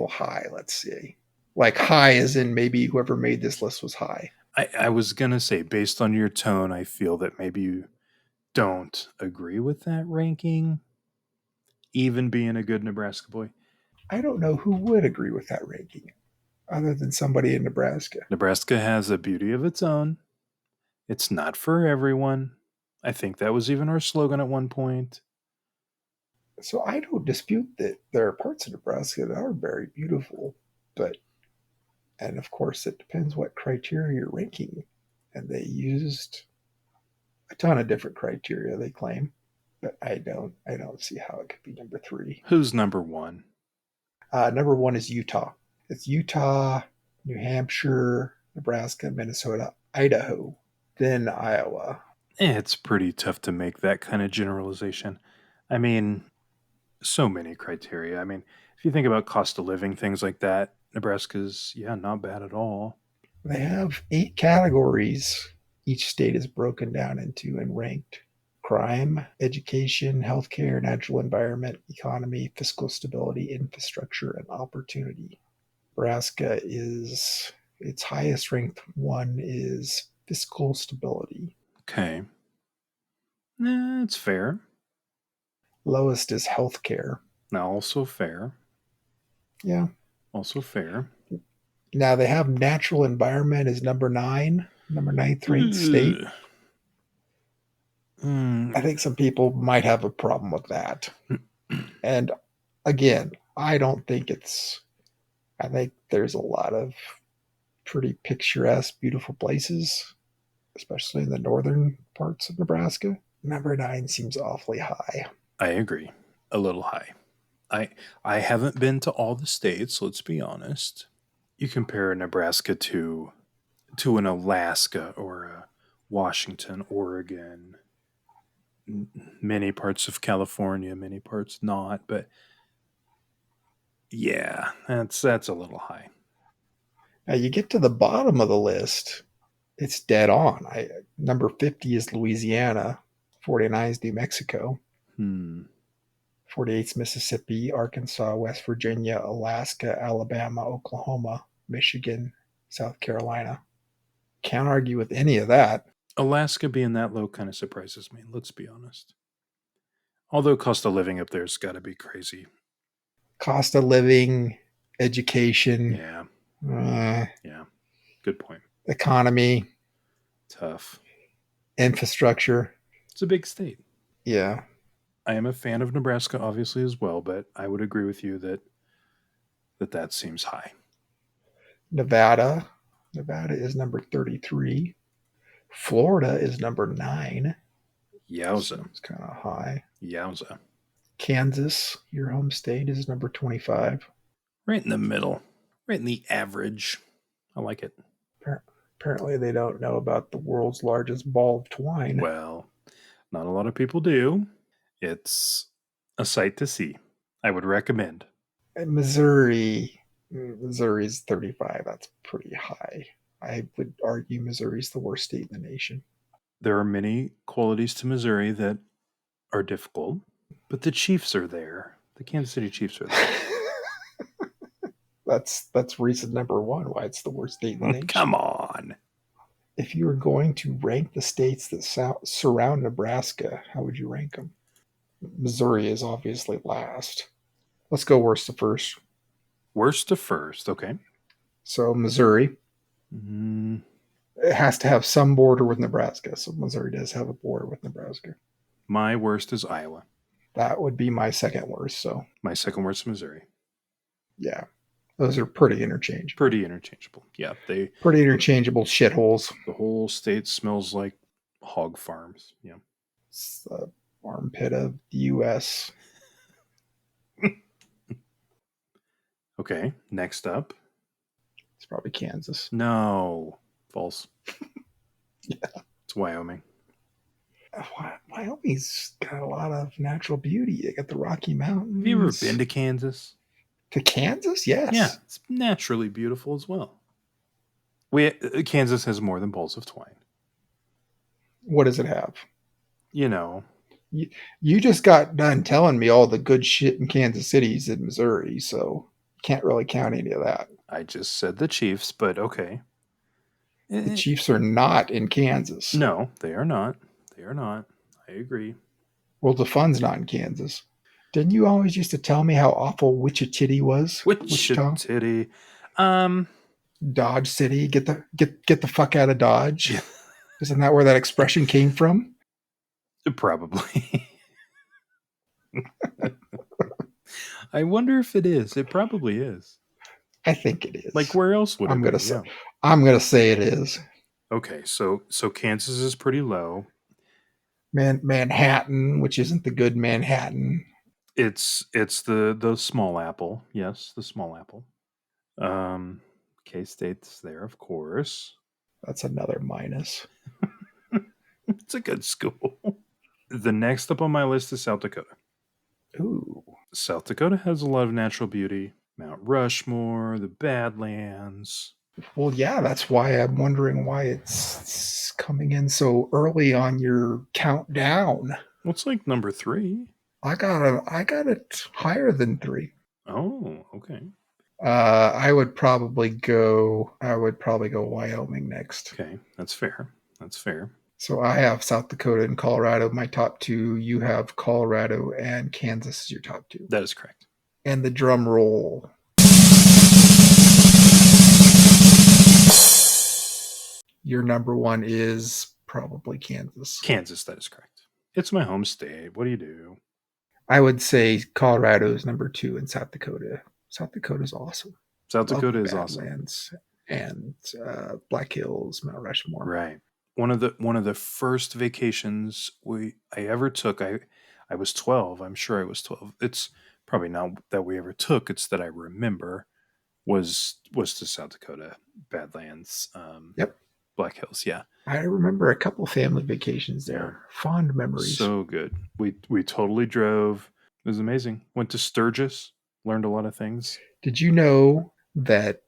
S2: high, let's say. Like high as in maybe whoever made this list was high.
S4: I was going to say, based on your tone, I feel that maybe you don't agree with that ranking, even being a good Nebraska boy.
S2: I don't know who would agree with that ranking other than somebody in Nebraska.
S4: Nebraska has a beauty of its own. It's not for everyone. I think that was even our slogan at one point.
S2: So I don't dispute that there are parts of Nebraska that are very beautiful, but, and of course it depends what criteria you're ranking. And they used a ton of different criteria, they claim, but I don't see how it could be number 3.
S4: Who's number 1?
S2: Number 1 is Utah. It's Utah, New Hampshire, Nebraska, Minnesota, Idaho, then Iowa.
S4: It's pretty tough to make that kind of generalization. I mean, so many criteria. I mean, if you think about cost of living, things like that, Nebraska's, not bad at all.
S2: They have 8 categories each state is broken down into and ranked: crime, education, healthcare, natural environment, economy, fiscal stability, infrastructure, and opportunity. Nebraska is its highest ranked one is fiscal stability.
S4: Okay. That's fair.
S2: Lowest is healthcare.
S4: Now, also fair.
S2: Yeah.
S4: Also fair.
S2: Now they have natural environment is number 9, number 9th ranked state. I think some people might have a problem with that. And again, I don't think I think there's a lot of pretty picturesque, beautiful places, especially in the northern parts of Nebraska. Number 9 seems awfully high.
S4: I agree. A little high. I haven't been to all the states, let's be honest. You compare Nebraska to an Alaska or a Washington, Oregon, many parts of California, many parts not. But yeah, that's a little high.
S2: Now you get to the bottom of the list, it's dead on. Number 50 is Louisiana, 49 is New Mexico, 48 is Mississippi, Arkansas, West Virginia, Alaska, Alabama, Oklahoma, Michigan, South Carolina. Can't argue with any of that.
S4: Alaska being that low kind of surprises me. Let's be honest. Although cost of living up there's got to be crazy.
S2: Cost of living, education,
S4: Yeah, good point.
S2: economy,
S4: Tough.
S2: infrastructure.
S4: It's a big state.
S2: Yeah.
S4: I am a fan of Nebraska, obviously, as well, but I would agree with you that seems high.
S2: Nevada is number 33. Florida is number 9.
S4: Yowza.
S2: It's kind of high.
S4: Yowza.
S2: Kansas, your home state, is number 25.
S4: Right in the middle. Right in the average. I like it.
S2: Apparently they don't know about the world's largest ball of twine.
S4: Well, not a lot of people do. It's a sight to see. I would recommend.
S2: And Missouri's 35. That's pretty high. I would argue Missouri's the worst state in the nation.
S4: There are many qualities to Missouri that are difficult, but the Chiefs are there. The Kansas City Chiefs are there.
S2: That's reason number one why it's the worst state in the nation.
S4: Come on.
S2: If you were going to rank the states that surround Nebraska, how would you rank them? Missouri is obviously last. Let's go worst to first.
S4: Worst to first, okay.
S2: So Missouri. It has to have some border with Nebraska. So Missouri does have a border with Nebraska.
S4: My worst is Iowa.
S2: That would be my second worst. So
S4: my second worst is Missouri.
S2: Yeah. Those are pretty interchangeable.
S4: Yeah,
S2: pretty interchangeable shitholes.
S4: The whole state smells like hog farms. Yeah.
S2: It's the armpit of the U.S.
S4: Okay, next up.
S2: It's probably Kansas.
S4: No. False.
S2: Yeah.
S4: It's Wyoming.
S2: Wyoming's got a lot of natural beauty. They got the Rocky Mountains.
S4: Have you ever been to Kansas?
S2: To Kansas? Yes.
S4: Yeah, it's naturally beautiful as well. Kansas has more than balls of twine.
S2: What does it have?
S4: You know.
S2: You just got done telling me all the good shit in Kansas City's in Missouri, so can't really count any of that.
S4: I just said the Chiefs, but okay.
S2: The Chiefs are not in Kansas.
S4: No, they are not. They are not. I agree.
S2: World of Fun's not in Kansas. Didn't you always used to tell me how awful Wichita was?
S4: Wichita.
S2: Dodge City. Get the fuck out of Dodge. Yeah. Isn't that where that expression came from?
S4: Probably. I wonder if it is. It probably is.
S2: I think it is.
S4: Like where else would it be?
S2: I'm gonna say it is.
S4: Okay, so Kansas is pretty low.
S2: Manhattan, which isn't the good Manhattan.
S4: It's the small apple. Yes, the small apple. K-State's there, of course.
S2: That's another minus.
S4: It's a good school. The next up on my list is South Dakota.
S2: Ooh.
S4: South Dakota has a lot of natural beauty. Mount Rushmore, the Badlands.
S2: Well, yeah, that's why I'm wondering why it's coming in so early on your countdown.
S4: Well, it's like number 3.
S2: I got it higher than 3.
S4: Oh, okay.
S2: I would probably go Wyoming next.
S4: Okay, that's fair.
S2: So I have South Dakota and Colorado my top 2. You have Colorado and Kansas as your top 2.
S4: That is correct.
S2: And the drum roll. Your number 1 is probably Kansas.
S4: Kansas, that is correct. It's my home state. What do you do?
S2: I would say Colorado is number 2 and South Dakota. South Dakota is awesome.
S4: South Dakota is awesome.
S2: And Black Hills, Mount Rushmore.
S4: Right. One of the first vacations I ever took, I was 12. I'm sure I was 12. It's probably not that we ever took. It's that I remember was to South Dakota, Badlands.
S2: Yep.
S4: Black Hills, yeah.
S2: I remember a couple family vacations there. Fond memories.
S4: So good. We totally drove. It was amazing. Went to Sturgis, learned a lot of things.
S2: Did you know that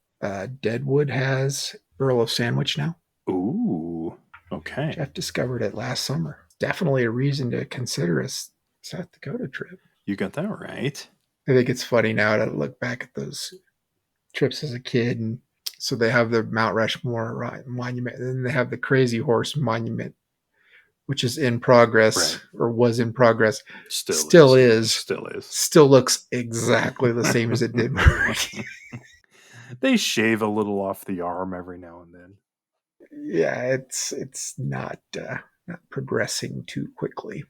S2: Deadwood has Earl of Sandwich now?
S4: Ooh, okay.
S2: Jeff discovered it last summer. Definitely a reason to consider a South Dakota trip.
S4: You got that right.
S2: I think it's funny now to look back at those trips as a kid. And so they have the Mount Rushmore monument, and then they have the Crazy Horse monument, which is in progress or was in progress. Still is. Still looks exactly the same as it did.
S4: They shave a little off the arm every now and then.
S2: Yeah, it's not progressing too quickly.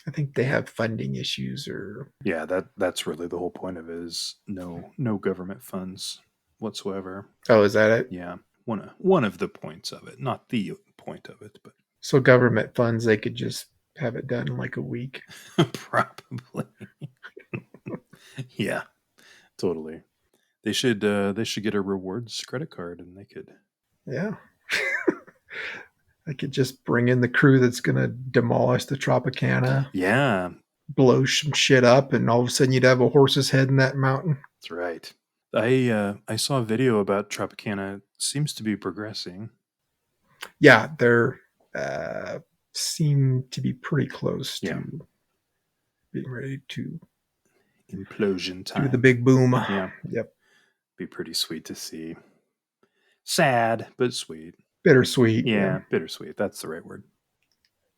S2: I think they have funding issues, or
S4: yeah, that's really the whole point of it, is no government funds whatsoever.
S2: Oh, is that it?
S4: Yeah, one of the points of it, not the point of it, but
S2: so government funds, they could just have it done in like a week.
S4: Probably. Yeah, totally. They should get a rewards credit card, and they could.
S2: Yeah. I could just bring in the crew that's going to demolish the Tropicana.
S4: Yeah.
S2: Blow some shit up, and all of a sudden you'd have a horse's head in that mountain.
S4: That's right. I saw a video about Tropicana. It seems to be progressing.
S2: Yeah, they're seem to be pretty close to being ready to
S4: implosion time.
S2: Do the big boom.
S4: Yeah.
S2: Yep.
S4: Be pretty sweet to see. Sad, but sweet.
S2: Bittersweet.
S4: Yeah, bittersweet. That's the right word.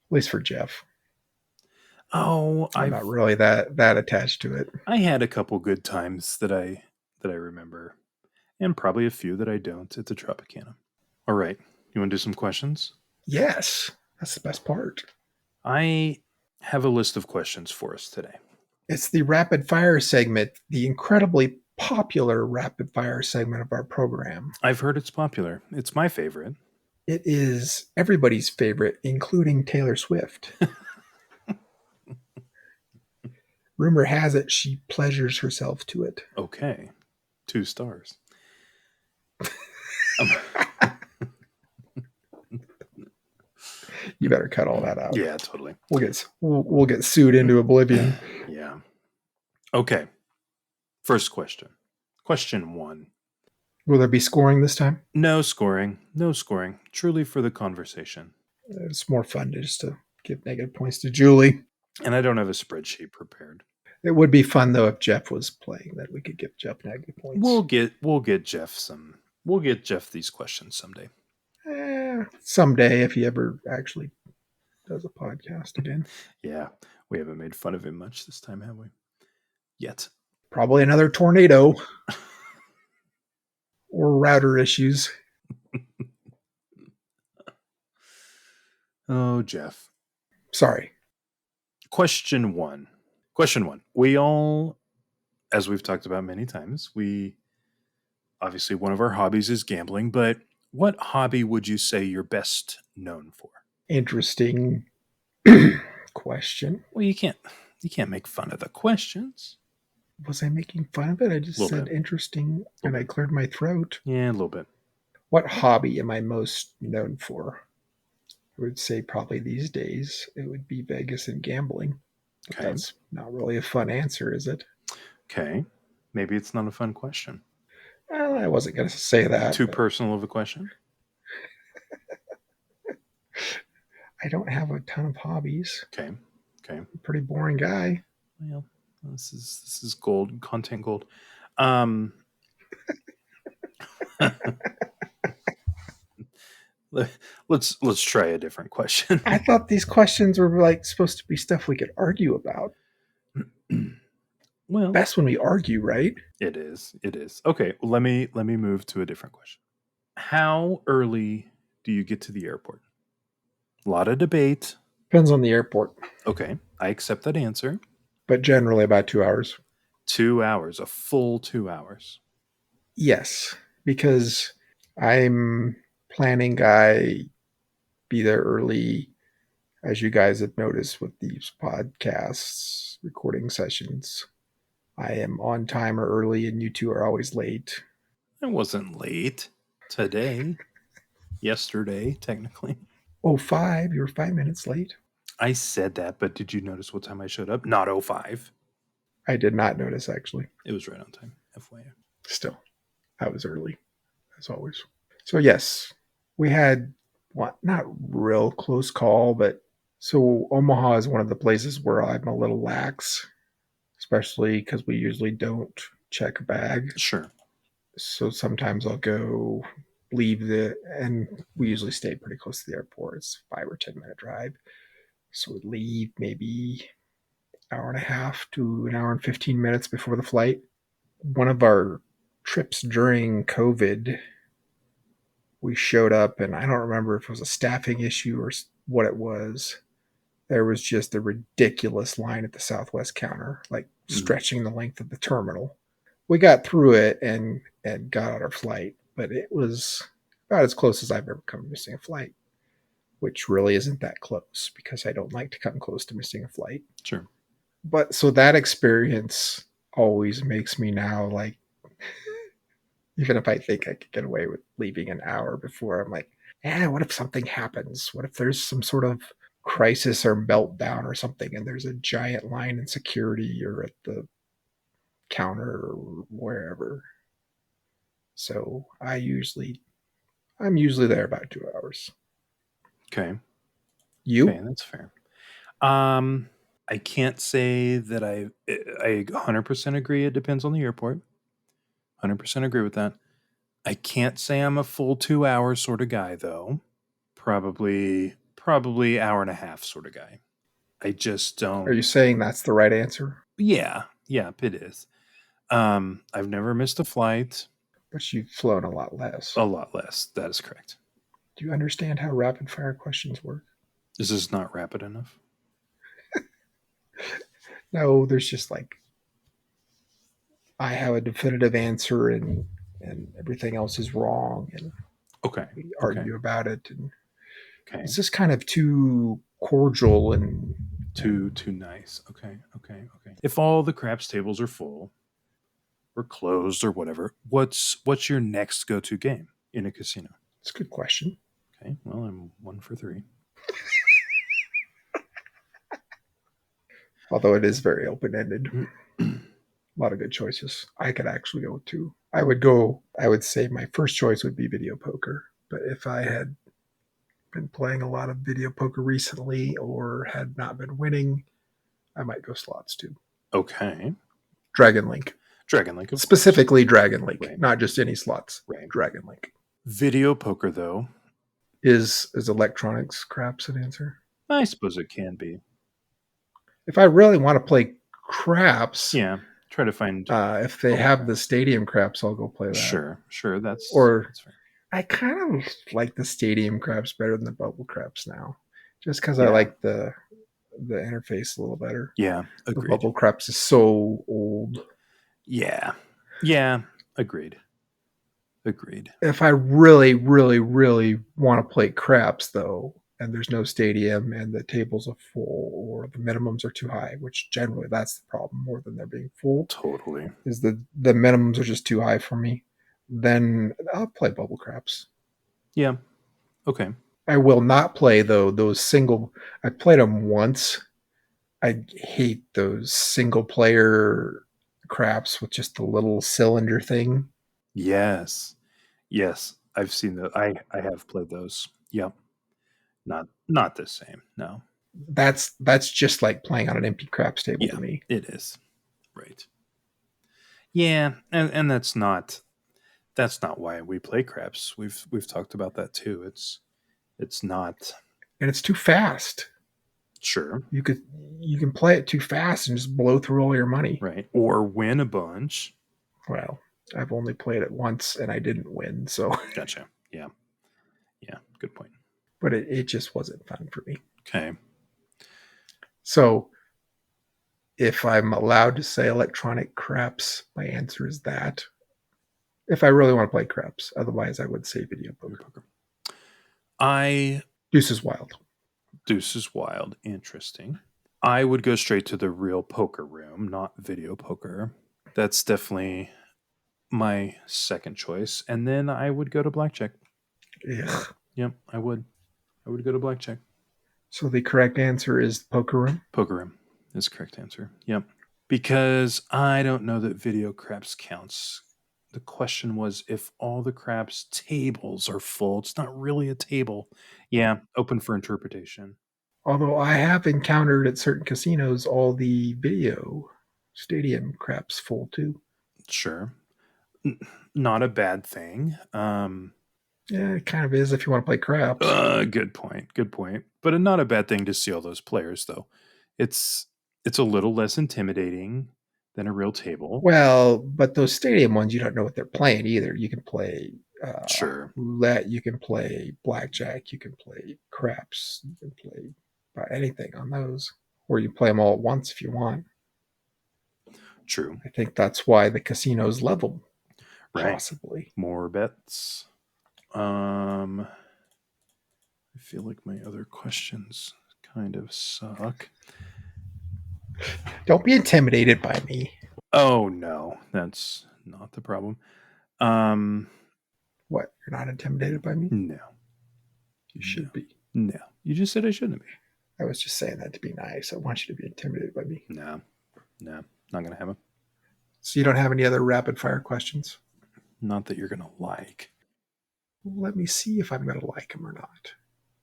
S2: At least for Jeff.
S4: Oh,
S2: I'm not really that attached to it.
S4: I had a couple good times that I remember, and probably a few that I don't at the Tropicana. All right, you want to do some questions?
S2: Yes, that's the best part.
S4: I have a list of questions for us today.
S2: It's the rapid fire segment, the incredibly popular rapid fire segment of our program.
S4: I've heard it's popular. It's my favorite.
S2: It is everybody's favorite, including Taylor Swift. Rumor has it she pleasures herself to it.
S4: Okay. 2 stars.
S2: You better cut all that out.
S4: Yeah, totally.
S2: We'll get sued into oblivion.
S4: Yeah. Okay. First question. Question 1.
S2: Will there be scoring this time?
S4: No scoring. No scoring. Truly for the conversation.
S2: It's more fun just to give negative points to Julie.
S4: And I don't have a spreadsheet prepared.
S2: It would be fun though if Jeff was playing, that we could give Jeff negative points.
S4: We'll get Jeff these questions someday.
S2: Someday, if he ever actually does a podcast again.
S4: Yeah, we haven't made fun of him much this time, have we? Yet.
S2: Probably another tornado. Or router issues.
S4: Oh, Jeff.
S2: Sorry.
S4: Question 1. We all, as we've talked about many times, obviously one of our hobbies is gambling, but what hobby would you say you're best known for?
S2: Interesting question.
S4: Well, you can't make fun of the questions.
S2: Was I making fun of it? I just said interesting, and I cleared my throat.
S4: Yeah, a little bit.
S2: What hobby am I most known for? I would say probably these days it would be Vegas and gambling. Okay. That's not really a fun answer, is it?
S4: Okay. Maybe it's not a fun question.
S2: Well, I wasn't going to say that.
S4: Too personal of a question?
S2: I don't have a ton of hobbies.
S4: Okay.
S2: I'm a pretty boring guy.
S4: Well, this is gold, content gold. Let's try a different question.
S2: I thought these questions were like supposed to be stuff we could argue about.
S4: Well,
S2: best when we argue, right?
S4: It is. Okay, well, let me move to a different question. How early do you get to the airport? A lot of debate.
S2: Depends on the airport.
S4: Okay, I accept that answer.
S2: But generally about 2 hours.
S4: 2 hours, a full 2 hours.
S2: Yes, because I'm planning I be there early, as you guys have noticed with these podcasts, recording sessions. I am on time or early, and you two are always late.
S4: I wasn't late today. yesterday, technically.
S2: 05, you were 5 minutes late.
S4: I said that, but did you notice what time I showed up? Not 05.
S2: I did not notice, actually.
S4: It was right on time, FYI.
S2: Still, I was early, as always. So, yes, we had not real close call, but so Omaha is one of the places where I'm a little lax, especially because we usually don't check a bag.
S4: Sure.
S2: So sometimes I'll go and we usually stay pretty close to the airport. It's 5 or 10 minute drive. So we leave maybe hour and a half to an hour and 15 minutes before the flight. One of our trips during COVID, we showed up, and I don't remember if it was a staffing issue or what it was. There was just a ridiculous line at the Southwest counter, like stretching the length of the terminal. We got through it and got on our flight, but it was about as close as I've ever come to missing a flight, which really isn't that close because I don't like to come close to missing a flight.
S4: Sure.
S2: But so that experience always makes me now like, even if I think I could get away with leaving an hour before, I'm like, what if something happens? What if there's some sort of crisis or meltdown or something and there's a giant line in security or at the counter or wherever? So I'm usually there about 2 hours.
S4: Okay.
S2: You?
S4: Okay, that's fair. I can't say that I 100% agree. It depends on the airport. 100% agree with that. I can't say I'm a full 2 hour sort of guy, though. Probably hour and a half sort of guy. I just don't.
S2: Are you saying that's the right answer?
S4: Yeah, it is. I've never missed a flight.
S2: But you've flown a lot less.
S4: A lot less. That is correct.
S2: Do you understand how rapid fire questions work?
S4: Is this not rapid enough?
S2: No, there's just like, I have a definitive answer and everything else is wrong, and
S4: Okay.
S2: we argue about it, and
S4: Okay.
S2: it's just kind of too cordial and
S4: too nice. Okay. If all the craps tables are full or closed or whatever, what's your next go-to game in a casino?
S2: It's a good question.
S4: Okay. Well, I'm 1 for 3.
S2: Although it is very open-ended. A lot of good choices. I could actually go to. I would say my first choice would be video poker. But if I had been playing a lot of video poker recently or had not been winning, I might go slots too.
S4: Okay.
S2: Dragon Link. Specifically Dragon Link. Right. Not just any slots.
S4: Right.
S2: Dragon Link.
S4: Video poker, though.
S2: Is electronics craps an answer?
S4: I suppose it can be.
S2: If I really want to play craps,
S4: try to find.
S2: If they have the stadium craps, I'll go play that.
S4: Sure. That's fair.
S2: I kind of like the stadium craps better than the bubble craps now, just because I like the interface a little better.
S4: Yeah, agreed.
S2: The bubble craps is so old.
S4: Yeah, agreed.
S2: If I really, really, really want to play craps, though, and there's no stadium and the tables are full or the minimums are too high, which generally that's the problem more than they're being full.
S4: Totally.
S2: Is the minimums are just too high for me. Then I'll play bubble craps.
S4: Yeah. Okay.
S2: I will not play, though, those single. I played them once. I hate those single player craps with just the little cylinder thing.
S4: Yes. I've seen that. I have played those. Yep. Not the same. No.
S2: That's just like playing on an empty craps table to me.
S4: It is. Right. Yeah, and that's not why we play craps. We've talked about that too. It's not,
S2: and it's too fast.
S4: Sure.
S2: You can play it too fast and just blow through all your money.
S4: Right. Or win a bunch.
S2: Well, I've only played it once and I didn't win, so.
S4: Gotcha. Yeah. Good point.
S2: But it just wasn't fun for me.
S4: Okay.
S2: So if I'm allowed to say electronic craps, my answer is that. If I really want to play craps. Otherwise, I would say video poker. Deuce is Wild. Interesting.
S4: I would go straight to the real poker room, not video poker. That's definitely my second choice. And then I would go to blackjack.
S2: Yeah.
S4: Yep, I would. I would go to blackjack.
S2: So the correct answer is the poker room.
S4: Poker room is the correct answer. Yep. Because I don't know that video craps counts. The question was if all the craps tables are full. It's not really a table. Yeah, open for interpretation.
S2: Although I have encountered at certain casinos all the video stadium craps full too.
S4: Sure. Not a bad thing.
S2: Yeah, it kind of is if you want to play craps.
S4: Good point. Good point. But not a bad thing to see all those players, though. It's a little less intimidating than a real table.
S2: Well, but those stadium ones, you don't know what they're playing either. You can play
S4: Sure.
S2: roulette, you can play blackjack, you can play craps, you can play about anything on those, or you play them all at once if you want.
S4: True.
S2: I think that's why the casinos level,
S4: Right.
S2: possibly.
S4: More bets. I feel like my other questions kind of suck.
S2: Don't be intimidated by me.
S4: Oh no, that's not the problem.
S2: What? You're not intimidated by me?
S4: No.
S2: You should be.
S4: No. You just said I shouldn't be.
S2: I was just saying that to be nice. I want you to be intimidated by me.
S4: No. Not gonna happen.
S2: So you don't have any other rapid fire questions?
S4: Not that you're gonna like.
S2: Let me see if I'm going to like them or not.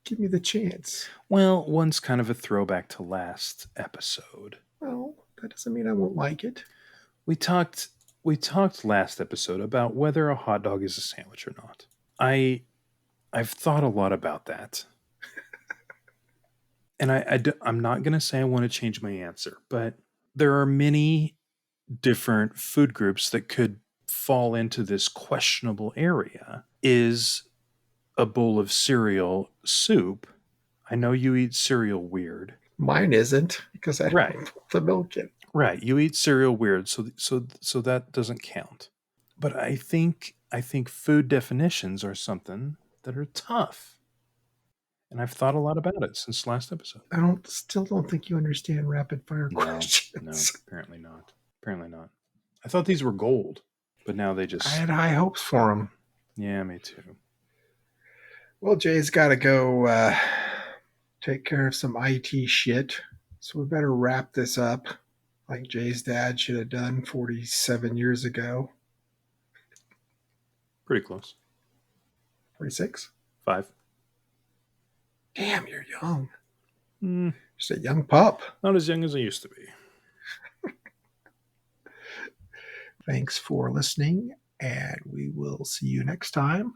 S2: Give me the chance.
S4: Well, one's kind of a throwback to last episode.
S2: Well, that doesn't mean I won't like it.
S4: We talked last episode about whether a hot dog is a sandwich or not. I've thought a lot about that. And I'm not going to say I want to change my answer, but there are many different food groups that could fall into this questionable area. Is a bowl of cereal soup? I know you eat cereal weird.
S2: Mine isn't because I don't put the milk in.
S4: Right, you eat cereal weird, so that doesn't count. But I think food definitions are something that are tough. And I've thought a lot about it since last episode.
S2: I still don't think you understand rapid fire questions.
S4: No, apparently not. Apparently not. I thought these were gold, but now they just...
S2: I had high hopes for them.
S4: Yeah, me too.
S2: Well, Jay's got to go take care of some IT shit, so we better wrap this up like Jay's dad should have done 47 years ago.
S4: Pretty close.
S2: 46?
S4: 5.
S2: Damn, you're young. Just a young pup.
S4: Not as young as I used to be.
S2: Thanks for listening, and we will see you next time.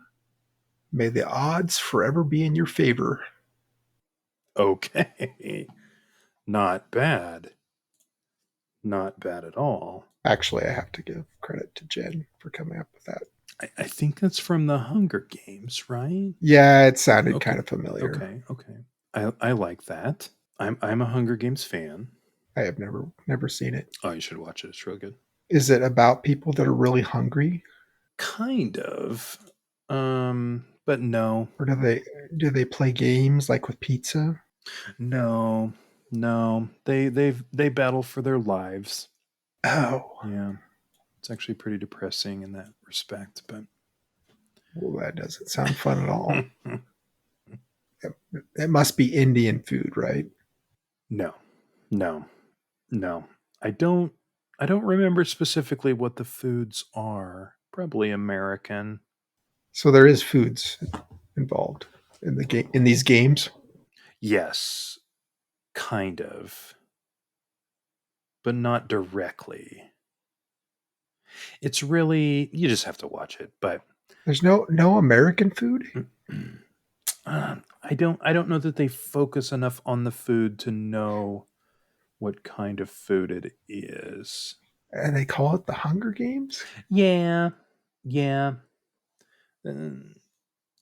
S2: May the odds forever be in your favor.
S4: Okay. Not bad. Not bad at all.
S2: Actually, I have to give credit to Jen for coming up with that.
S4: I think that's from the Hunger Games, right?
S2: Yeah, it sounded kind of familiar.
S4: Okay. I like that. I'm a Hunger Games fan.
S2: I have never seen it.
S4: Oh, you should watch it. It's real good.
S2: Is it about people that are really hungry?
S4: Kind of. But no.
S2: Or do they play games like with pizza?
S4: No. They battle for their lives.
S2: Oh.
S4: Yeah. It's actually pretty depressing in that respect, but
S2: well, that doesn't sound fun at all. It must be Indian food, right?
S4: No. I don't remember specifically what the foods are. Probably American.
S2: So there is foods involved in these games?
S4: Yes. Kind of. But not directly. It's really, you just have to watch it, but
S2: there's no American food?
S4: I don't know that they focus enough on the food to know what kind of food it is.
S2: And they call it the Hunger Games?
S4: Yeah.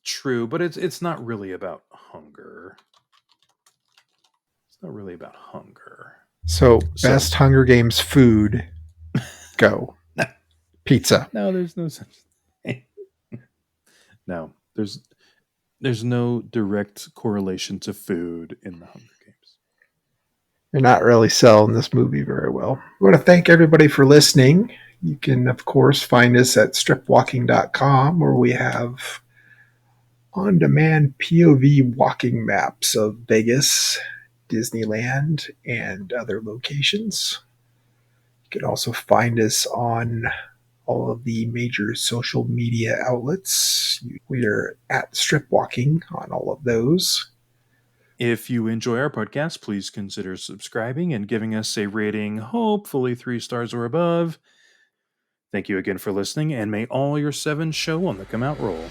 S4: True, but it's not really about hunger. It's not really about hunger.
S2: So best Hunger Games food, go. Pizza.
S4: No, there's no such thing. No, there's no direct correlation to food in the Hunger Games.
S2: You're not really selling this movie very well. I want to thank everybody for listening. You can, of course, find us at stripwalking.com, where we have on-demand POV walking maps of Vegas, Disneyland, and other locations. You can also find us on all of the major social media outlets. We are at Strip Walking on all of those.
S4: If you enjoy our podcast, please consider subscribing and giving us a rating, hopefully 3 stars or above. Thank you again for listening, and may all your 7 show on the come out roll.